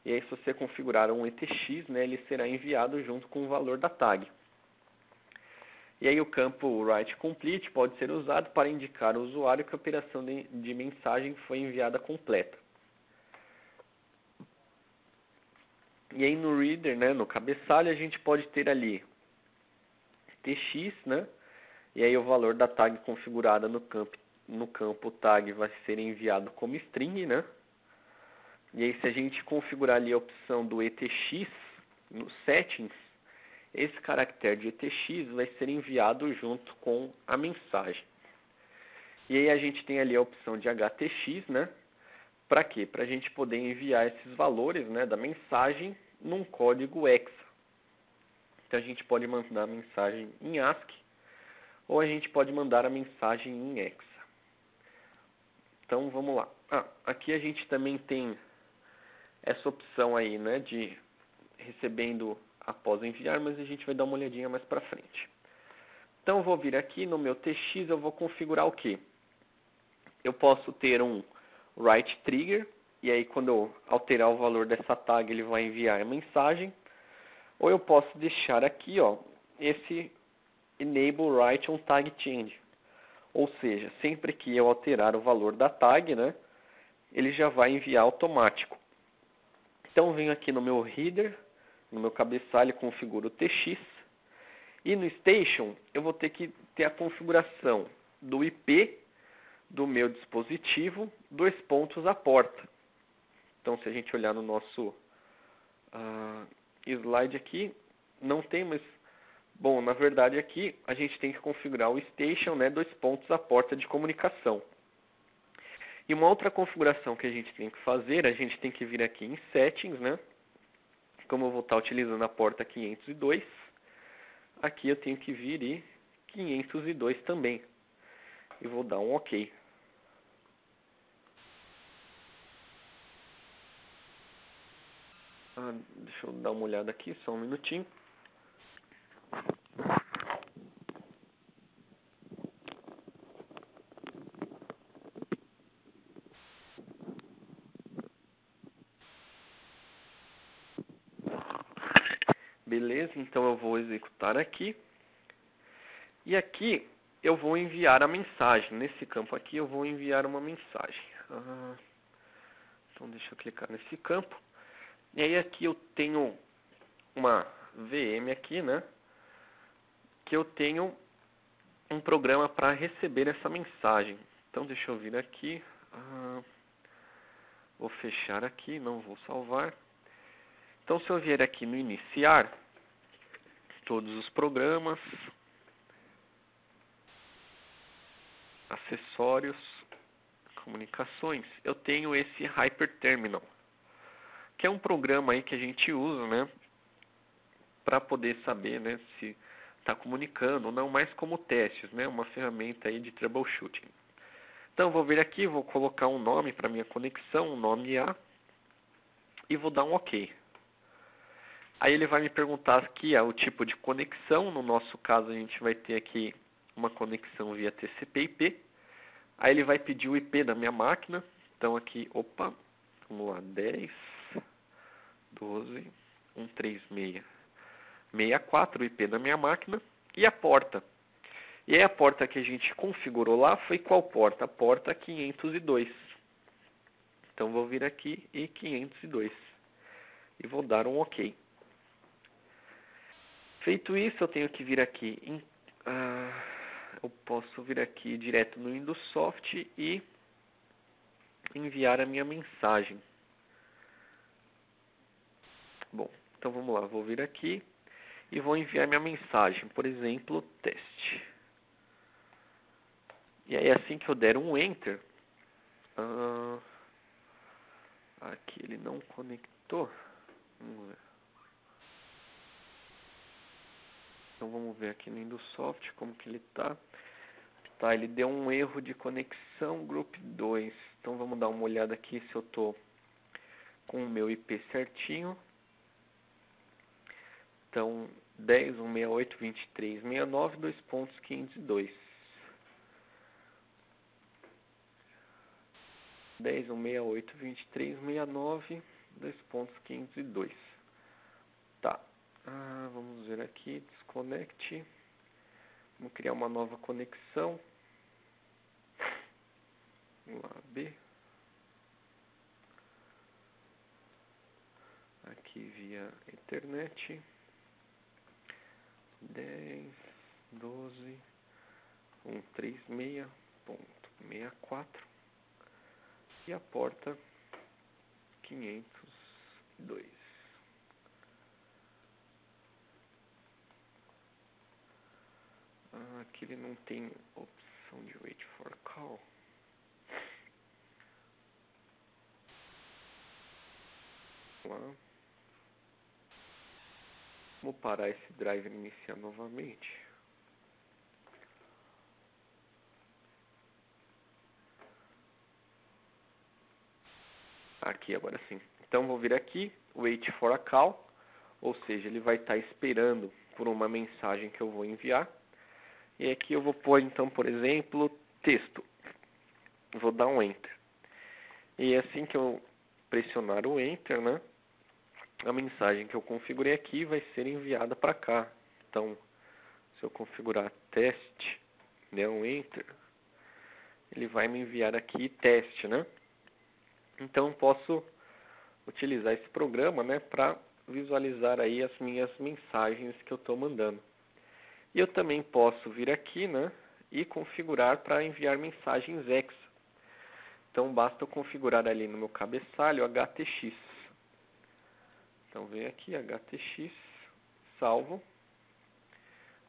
E aí se você configurar um ETX, né, ele será enviado junto com o valor da tag. E aí o campo write complete pode ser usado para indicar ao usuário que a operação de mensagem foi enviada completa. E aí no reader, né, no cabeçalho, a gente pode ter ali TX, né? E aí o valor da tag configurada no campo tag vai ser enviado como string, né? E aí se a gente configurar ali a opção do ETX no settings, esse caractere de ETX vai ser enviado junto com a mensagem. E aí a gente tem ali a opção de HTX, né? Para quê? Para a gente poder enviar esses valores, né, da mensagem num código hexa. Então a gente pode mandar a mensagem em ASCII ou a gente pode mandar a mensagem em hexa. Então vamos lá. Aqui a gente também tem essa opção aí, né, de recebendo após enviar, mas a gente vai dar uma olhadinha mais para frente. Então eu vou vir aqui no meu TX, eu vou configurar o quê? Eu posso ter um write trigger, e aí quando eu alterar o valor dessa tag, ele vai enviar a mensagem. Ou eu posso deixar aqui, ó, esse enable write on tag change. Ou seja, sempre que eu alterar o valor da tag, né, ele já vai enviar automático. Então eu venho aqui no meu header, no meu cabeçalho, configuro o TX. E no station eu vou ter que ter a configuração do IP do meu dispositivo, 2 pontos a porta. Então se a gente olhar no nosso slide aqui, não tem, mas bom, na verdade aqui a gente tem que configurar o station, né, 2 pontos a porta de comunicação. E uma outra configuração que a gente tem que fazer, a gente tem que vir aqui em settings, né? Como eu vou estar utilizando a porta 502, aqui eu tenho que vir em 502 também. E vou dar um OK. Deixa eu dar uma olhada aqui, só um minutinho. Beleza, então eu vou executar aqui. E aqui eu vou enviar a mensagem. Nesse campo aqui eu vou enviar uma mensagem. Então deixa eu clicar nesse campo. E aí aqui eu tenho uma VM aqui, né? Que eu tenho um programa para receber essa mensagem. Então deixa eu vir aqui. Vou fechar aqui, não vou salvar. Então se eu vier aqui no iniciar, todos os programas, acessórios, comunicações, eu tenho esse Hyperterminal, que é um programa aí que a gente usa, né, para poder saber, né, se está comunicando ou não, mais como testes, né, uma ferramenta aí de troubleshooting. Então eu vou vir aqui, vou colocar um nome para minha conexão, um nome A, e vou dar um OK. Aí ele vai me perguntar aqui o tipo de conexão. No nosso caso a gente vai ter aqui uma conexão via TCP/IP. Aí ele vai pedir o IP da minha máquina. Então aqui, vamos lá, 10.12.136.64, o IP da minha máquina, e a porta. E aí a porta que a gente configurou lá foi qual porta? A porta 502. Então vou vir aqui e 502 e vou dar um OK. Feito isso, eu tenho que vir aqui eu posso vir aqui direto no Windows Soft e enviar a minha mensagem. Bom, então vamos lá, vou vir aqui e vou enviar minha mensagem, por exemplo, teste. E aí assim que eu der um Enter, aqui ele não conectou. Vamos ver. Então vamos ver aqui no Windows Soft como que ele tá. Tá, ele deu um erro de conexão Group 2. Então vamos dar uma olhada aqui se eu tô com o meu IP certinho. Então 10.168.23.69, 2.502. 10.168.23.69, 2.502. Tá. Vamos ver aqui, desconecte. Vamos criar uma nova conexão. Vamos lá, B. Aqui via internet. 10.12.136.64 e a porta 502. Aqui ele não tem opção de wait for call. Vamos lá. Vamos parar esse driver e iniciar novamente. Aqui agora sim. Então vou vir aqui, wait for a call, ou seja, ele vai estar esperando por uma mensagem que eu vou enviar. E aqui eu vou pôr então, por exemplo, texto. Vou dar um Enter. E assim que eu pressionar o Enter, né, a mensagem que eu configurei aqui vai ser enviada para cá. Então, se eu configurar teste, der um Enter, ele vai me enviar aqui teste, né? Então, posso utilizar esse programa, né, para visualizar aí as minhas mensagens que eu estou mandando. E eu também posso vir aqui, né, e configurar para enviar mensagens EXA. Então, basta eu configurar ali no meu cabeçalho HTX. Então, venho aqui, HTX, salvo,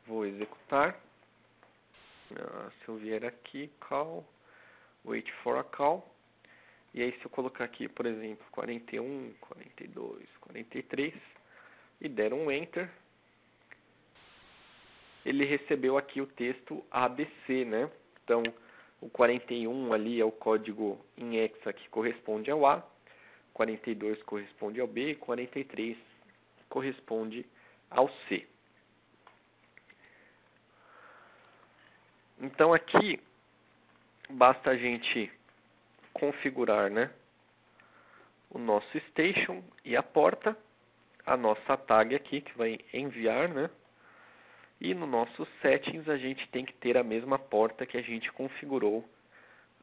vou executar. Se eu vier aqui, call, wait for a call. E aí, se eu colocar aqui, por exemplo, 41, 42, 43 e der um Enter, ele recebeu aqui o texto ABC, né? Então, o 41 ali é o código em hexa que corresponde ao A, 42 corresponde ao B e 43 corresponde ao C. Então, aqui, basta a gente configurar, né, o nosso station e a porta, a nossa tag aqui que vai enviar, né? E no nosso settings a gente tem que ter a mesma porta que a gente configurou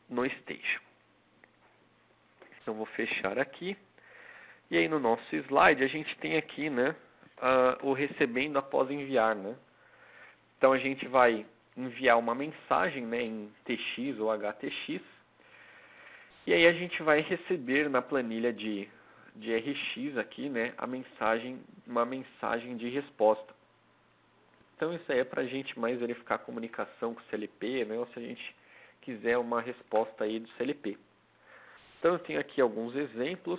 no station. Então vou fechar aqui. E aí no nosso slide a gente tem aqui, né, o recebendo após enviar, né? Então a gente vai enviar uma mensagem, né, em TX ou HTX. E aí a gente vai receber na planilha de RX aqui, né, uma mensagem de resposta. Então isso aí é para a gente mais verificar a comunicação com o CLP, né, ou se a gente quiser uma resposta aí do CLP. Então eu tenho aqui alguns exemplos.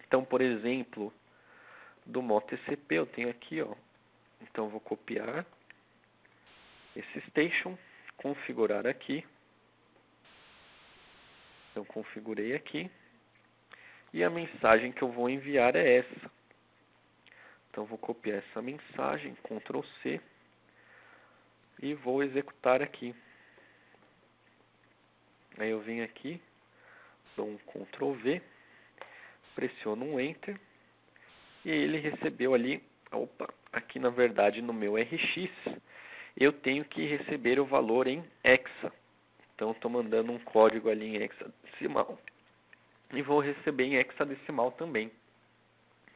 Então, por exemplo, do MotoTCP eu tenho aqui, ó. Então eu vou copiar esse station, configurar aqui. Então configurei aqui. E a mensagem que eu vou enviar é essa. Então vou copiar essa mensagem, Ctrl C, e vou executar aqui. Aí eu venho aqui, dou um Ctrl V, pressiono um Enter, e ele recebeu ali, aqui na verdade no meu RX, eu tenho que receber o valor em hexa. Então estou mandando um código ali em hexadecimal. E vou receber em hexadecimal também.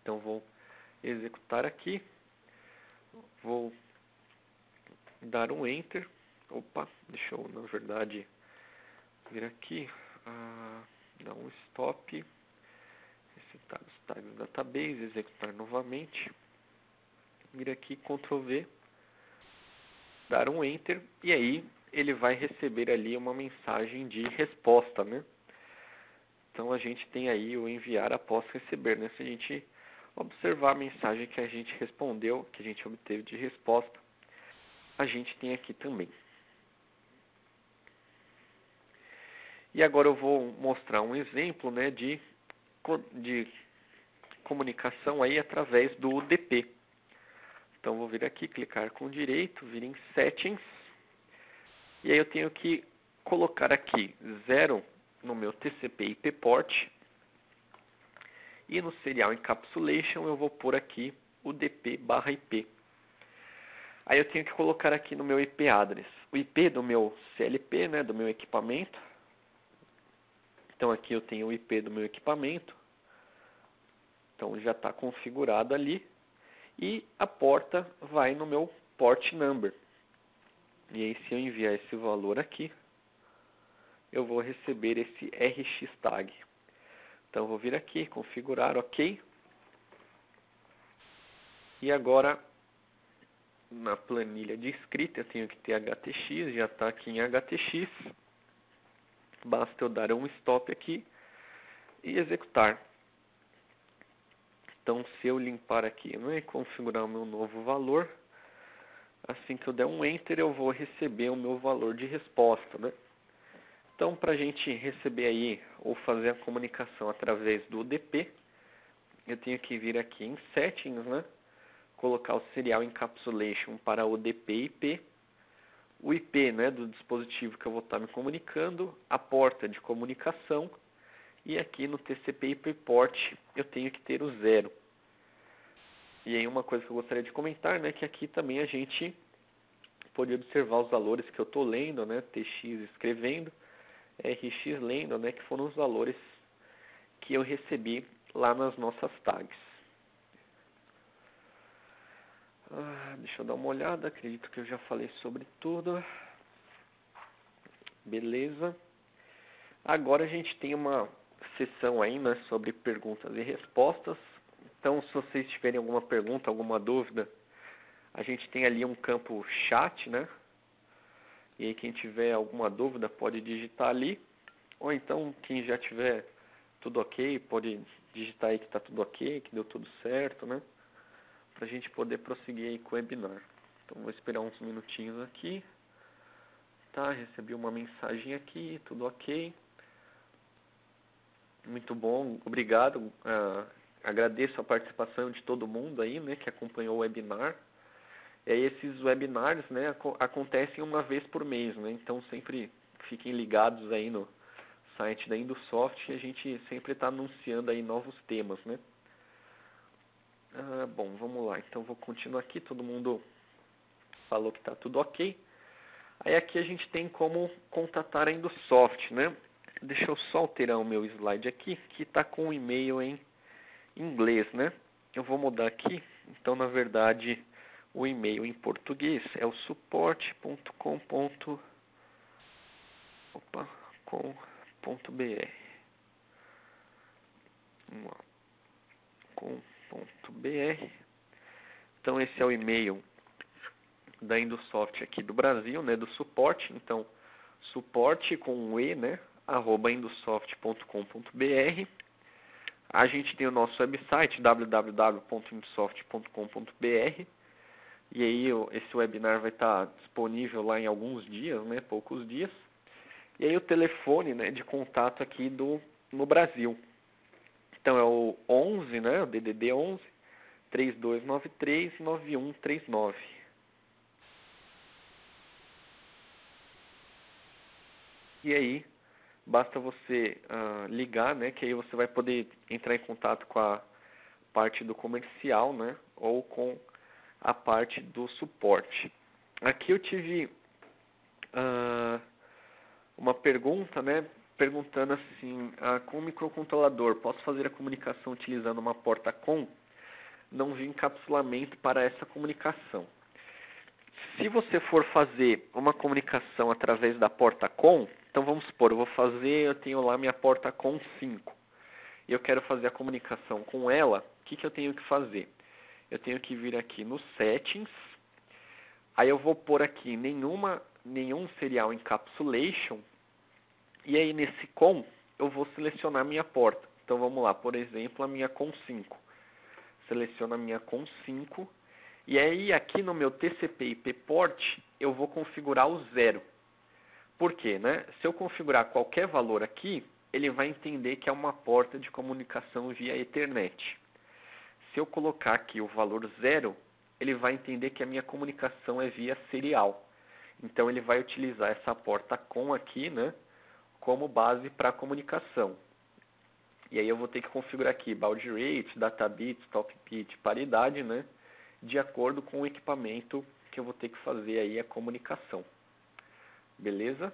Então vou executar aqui, vou dar um Enter. Deixa eu, na verdade, vir aqui, dar um Stop, resetar os tags do database, executar novamente, vir aqui, Ctrl V, dar um Enter, e aí ele vai receber ali uma mensagem de resposta, né? Então a gente tem aí o enviar após receber, né? Se a gente observar a mensagem que a gente respondeu, que a gente obteve de resposta, a gente tem aqui também. E agora eu vou mostrar um exemplo, né, de comunicação aí através do UDP. Então vou vir aqui, clicar com direito, vir em Settings, e aí eu tenho que colocar aqui 0 no meu TCP/IP port, e no Serial Encapsulation eu vou pôr aqui o DP/IP. Aí eu tenho que colocar aqui no meu IP address o IP do meu CLP, né, do meu equipamento. Então aqui eu tenho o IP do meu equipamento. Então já está configurado ali. E a porta vai no meu port number. E aí se eu enviar esse valor aqui, eu vou receber esse RX tag. Então eu vou vir aqui, configurar, OK. E agora, na planilha de escrita, eu tenho que ter HTX, já está aqui em HTX. Basta eu dar um stop aqui e executar. Então, se eu limpar aqui, né, e configurar o meu novo valor, assim que eu der um Enter, eu vou receber o meu valor de resposta, né? Então, para a gente receber aí, ou fazer a comunicação através do UDP, eu tenho que vir aqui em Settings, né? Colocar o Serial Encapsulation para UDP/IP, o IP, né, do dispositivo que eu vou estar me comunicando, a porta de comunicação, e aqui no TCP/IP port eu tenho que ter o 0. E aí uma coisa que eu gostaria de comentar, né, que aqui também a gente pode observar os valores que eu estou lendo, né, TX escrevendo, RX lendo, né, que foram os valores que eu recebi lá nas nossas tags. Deixa eu dar uma olhada, acredito que eu já falei sobre tudo. Beleza. Agora a gente tem uma sessão aí, né, sobre perguntas e respostas. Então, se vocês tiverem alguma pergunta, alguma dúvida, a gente tem ali um campo chat, né? E aí quem tiver alguma dúvida pode digitar ali. Ou então, quem já tiver tudo ok, pode digitar aí que está tudo ok, que deu tudo certo, né? Para a gente poder prosseguir aí com o webinar. Então, vou esperar uns minutinhos aqui. Tá, recebi uma mensagem aqui, tudo ok. Muito bom, obrigado. Agradeço a participação de todo mundo aí, né, que acompanhou o webinar. E aí esses webinars, né, acontecem uma vez por mês, né? Então sempre fiquem ligados aí no site da Indusoft, e a gente sempre está anunciando aí novos temas, né? Bom, vamos lá. Então vou continuar aqui. Todo mundo falou que está tudo ok. Aí aqui a gente tem como contatar a Indusoft, né? Deixa eu só alterar o meu slide aqui, que está com o e-mail em inglês, né? Eu vou mudar aqui. Então, na verdade, o e-mail em português é o suporte.com.br. Então, esse é o e-mail da Indusoft aqui do Brasil, né, do suporte. Então, suporte com um E, né? @indosoft.com.br. A gente tem o nosso website www.indosoft.com.br. E aí esse webinar vai estar disponível lá em alguns dias, né? Poucos dias. E aí o telefone, né, de contato aqui no Brasil. Então é o 11, né? O DDD 11 3293 9139. E aí basta você ligar, né? Que aí você vai poder entrar em contato com a parte do comercial, né? Ou com a parte do suporte. Aqui eu tive uma pergunta, né? Perguntando assim, com o microcontrolador, posso fazer a comunicação utilizando uma porta COM? Não vi encapsulamento para essa comunicação. Se você for fazer uma comunicação através da porta COM, então vamos supor, eu tenho lá minha porta COM 5, e eu quero fazer a comunicação com ela, o que eu tenho que fazer? Eu tenho que vir aqui no Settings, aí eu vou pôr aqui nenhum serial encapsulation, e aí nesse COM eu vou selecionar minha porta. Então vamos lá, por exemplo, a minha COM 5. Seleciono a minha COM 5, e aí aqui no meu TCP/IP port eu vou configurar o 0. Por quê, né? Se eu configurar qualquer valor aqui, ele vai entender que é uma porta de comunicação via Ethernet. Se eu colocar aqui o valor 0, ele vai entender que a minha comunicação é via serial. Então ele vai utilizar essa porta COM aqui, né, como base para a comunicação. E aí eu vou ter que configurar aqui baud rate, data bits, top bit, paridade, né, de acordo com o equipamento que eu vou ter que fazer aí a comunicação. Beleza?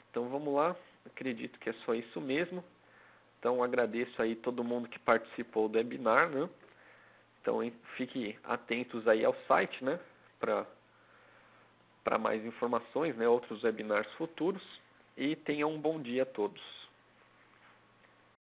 Então vamos lá, acredito que é só isso mesmo. Então agradeço aí todo mundo que participou do webinar, né? Então fiquem atentos aí ao site, né, para mais informações, né, outros webinars futuros, e tenham um bom dia a todos.